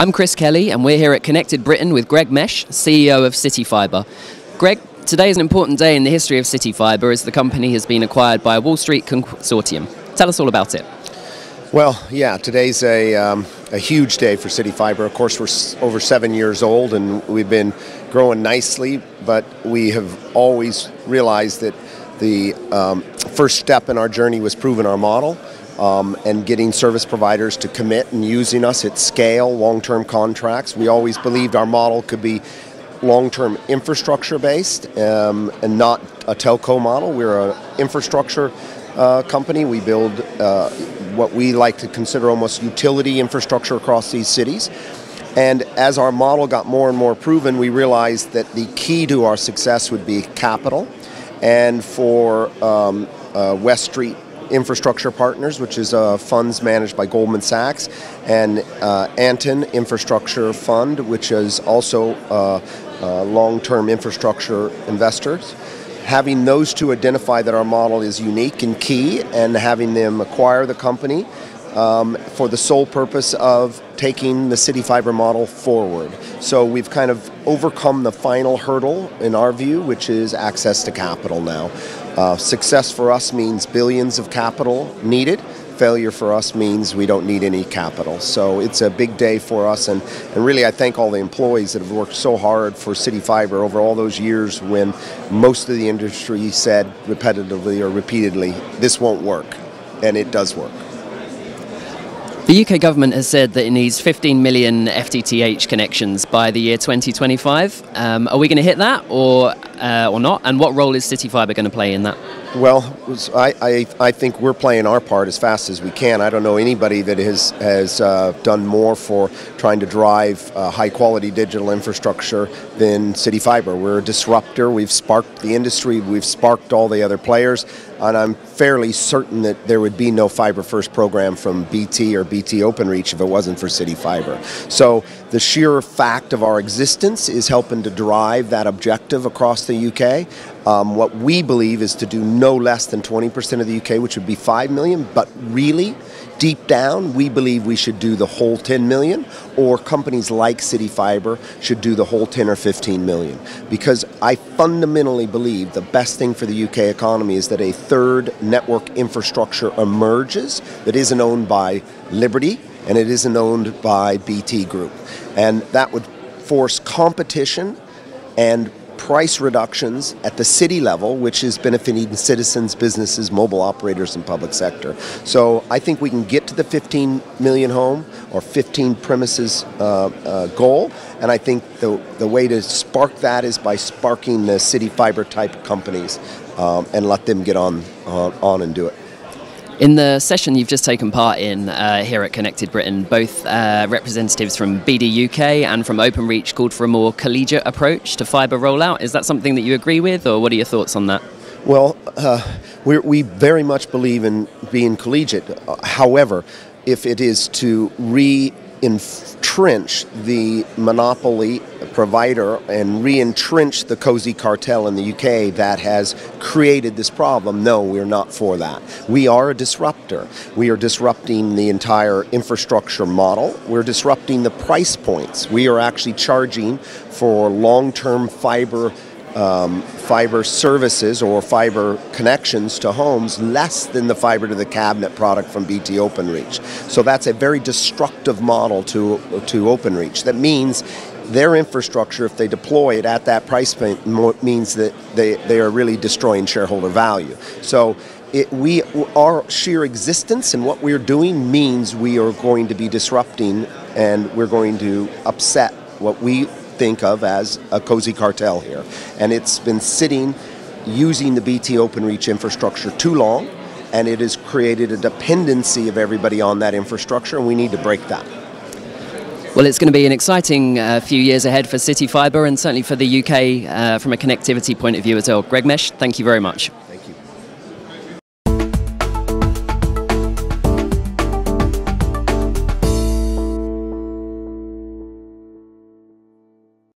I'm Chris Kelly, and we're here at Connected Britain with Greg Mesch, CEO of CityFibre. Greg, today is an important day in the history of CityFibre as the company has been acquired by a Wall Street Consortium. Tell us all about it. Well, yeah, today's a huge day for CityFibre. Of course, we're over 7 years old and we've been growing nicely, but we have always realized that the first step in our journey was proving our model. And getting service providers to commit and using us at scale, long-term contracts. We always believed our model could be long-term infrastructure-based and not a telco model. We're an infrastructure company. We build what we like to consider almost utility infrastructure across these cities. And as our model got more and more proven, we realized that the key to our success would be capital. And for West Street Infrastructure Partners, which is funds managed by Goldman Sachs, and Anton Infrastructure Fund, which is also long-term infrastructure investors. Having those two identify that our model is unique and key, and having them acquire the company for the sole purpose of taking the CityFibre model forward. So we've kind of overcome the final hurdle, in our view, which is access to capital now. Success for us means billions of capital needed. Failure for us means we don't need any capital. So it's a big day for us, and really I thank all the employees that have worked so hard for CityFibre over all those years when most of the industry said repetitively or repeatedly, this won't work, and it does work. The UK government has said that it needs 15 million FTTH connections by the year 2025. Are we going to hit that or not? And what role is CityFibre going to play in that? Well, I think we're playing our part as fast as we can. I don't know anybody that has done more for trying to drive high-quality digital infrastructure than CityFibre. We're a disruptor. We've sparked the industry. We've sparked all the other players. And I'm fairly certain that there would be no Fibre First program from BT or BT Openreach if it wasn't for CityFibre. So the sheer fact of our existence is helping to drive that objective across the UK. What we believe is to do no less than 20% of the UK, which would be 5 million, but really, deep down, we believe we should do the whole 10 million, or companies like CityFibre should do the whole 10 or 15 million. Because I fundamentally believe the best thing for the UK economy is that a third network infrastructure emerges that isn't owned by Liberty and it isn't owned by BT Group. And that would force competition and price reductions at the city level, which is benefiting citizens, businesses, mobile operators, and public sector. So I think we can get to the 15 million home or 15 premises goal, and I think the way to spark that is by sparking the CityFibre type companies and let them get on and do it. In the session you've just taken part in here at Connected Britain, both representatives from BD UK and from Openreach called for a more collegiate approach to fibre rollout. Is that something that you agree with, or what are your thoughts on that? Well, we very much believe in being collegiate. However, if it is to re-entrench the monopoly provider and re-entrench the cozy cartel in the UK that has created this problem, no, we're not for that. We are a disruptor. We are disrupting the entire infrastructure model. We're disrupting the price points. We are actually charging for long-term fiber services or fiber connections to homes less than the fiber to the cabinet product from BT Openreach. So that's a very destructive model to Openreach. That means their infrastructure, if they deploy it at that price point, means that they are really destroying shareholder value. So our sheer existence and what we're doing means we are going to be disrupting, and we're going to upset what we think of as a cozy cartel here. And it's been sitting using the BT Openreach infrastructure too long, and it has created a dependency of everybody on that infrastructure, and we need to break that. Well, it's going to be an exciting few years ahead for CityFibre and certainly for the UK from a connectivity point of view as well. Greg Mesch, thank you very much.